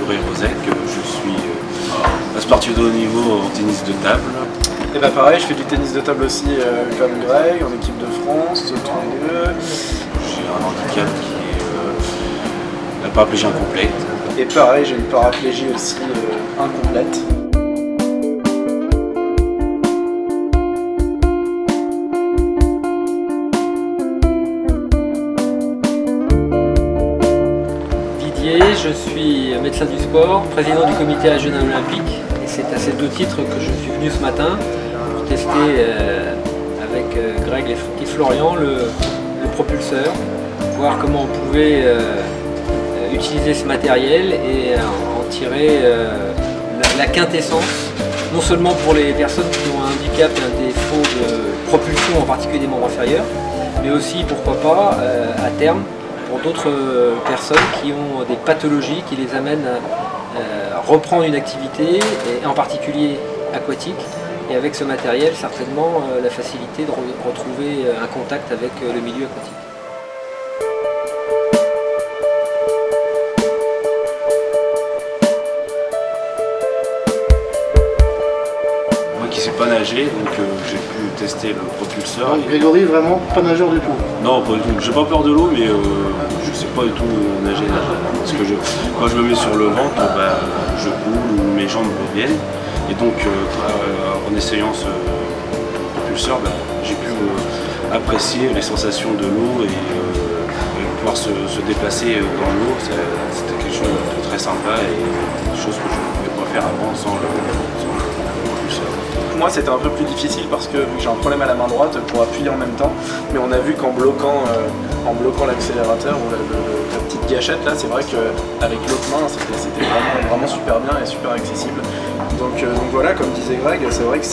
Grégory Rozek, je suis sportif de haut niveau en tennis de table. Et bah pareil, je fais du tennis de table aussi comme Greg, en équipe de France, tous les deux. J'ai un handicap qui est la paraplégie incomplète. Et pareil, j'ai une paraplégie aussi incomplète. Je suis médecin du sport, président du comité régional olympique et c'est à ces deux titres que je suis venu ce matin pour tester avec Greg et Florian le propulseur, voir comment on pouvait utiliser ce matériel et en tirer la quintessence, non seulement pour les personnes qui ont un handicap et un défaut de propulsion, en particulier des membres inférieurs, mais aussi, pourquoi pas, à terme, pour d'autres personnes qui ont des pathologies qui les amènent à reprendre une activité, et en particulier aquatique, et avec ce matériel, certainement la facilité de retrouver un contact avec le milieu aquatique. Moi qui ne sais pas nager, donc j'ai pu tester le propulseur. Donc, Grégory, vraiment pas nageur du tout? Non, pas du tout. J'ai pas peur de l'eau, mais je sais pas du tout nager. Parce que quand je me mets sur le ventre, je coule, mes jambes reviennent. Et donc, en essayant ce propulseur, j'ai pu apprécier les sensations de l'eau et pouvoir se déplacer dans l'eau. C'était quelque chose de très sympa et quelque chose que je ne pouvais pas faire avant sans le propulseur. Moi c'était un peu plus difficile parce que j'ai un problème à la main droite pour appuyer en même temps, mais on a vu qu'en bloquant l'accélérateur ou la petite gâchette là, c'est vrai qu'avec l'autre main c'était vraiment super bien et super accessible. Donc voilà, comme disait Greg, c'est vrai que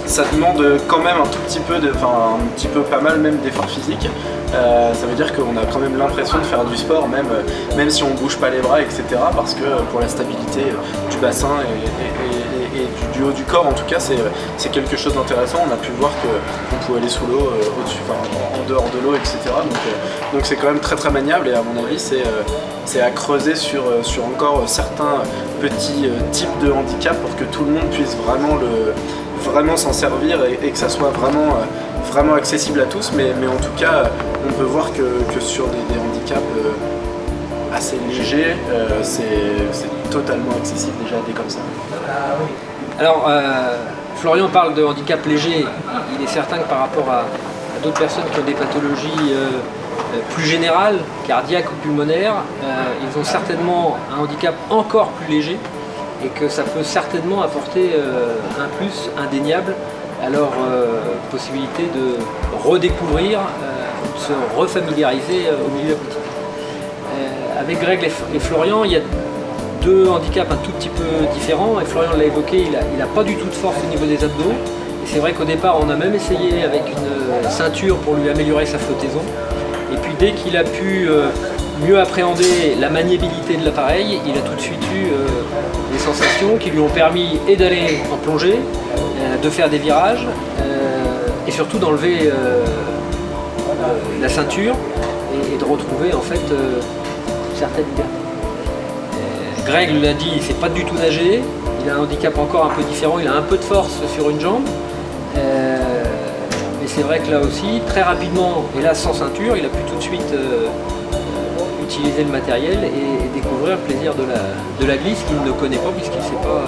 ça demande quand même un tout petit peu, un petit peu pas mal même d'effort physique. Ça veut dire qu'on a quand même l'impression de faire du sport, même si on bouge pas les bras, etc. Parce que pour la stabilité du bassin et du haut du corps, en tout cas, c'est quelque chose d'intéressant. On a pu voir qu'on pouvait aller sous l'eau, en dehors de l'eau, etc. Donc c'est quand même très maniable et à mon avis, c'est à creuser sur encore certains petits types de handicap pour que tout le monde puisse vraiment s'en servir et que ça soit vraiment accessible à tous, mais en tout cas on peut voir que sur des handicaps assez légers, c'est totalement accessible déjà dès comme ça. Alors Florian parle de handicap léger. Il est certain que par rapport à d'autres personnes qui ont des pathologies plus générales, cardiaques ou pulmonaires, ils ont certainement un handicap encore plus léger et que ça peut certainement apporter un plus indéniable à leur possibilité de redécouvrir, de se refamiliariser au milieu aquatique. Avec Greg et Florian, il y a deux handicaps un tout petit peu différents, et Florian l'a évoqué, il n'a pas du tout de force au niveau des abdos. Et c'est vrai qu'au départ, on a même essayé avec une ceinture pour lui améliorer sa flottaison. Et puis dès qu'il a pu mieux appréhender la maniabilité de l'appareil, il a tout de suite eu des sensations qui lui ont permis et d'aller en plongée, de faire des virages et surtout d'enlever la ceinture et de retrouver en fait certaines libertés. Greg l'a dit, il ne sait pas du tout nager, il a un handicap encore un peu différent, il a un peu de force sur une jambe. Mais c'est vrai que là aussi, très rapidement, et là sans ceinture, il a pu tout de suite utiliser le matériel et découvrir le plaisir de la glisse qu'il ne connaît pas puisqu'il ne sait pas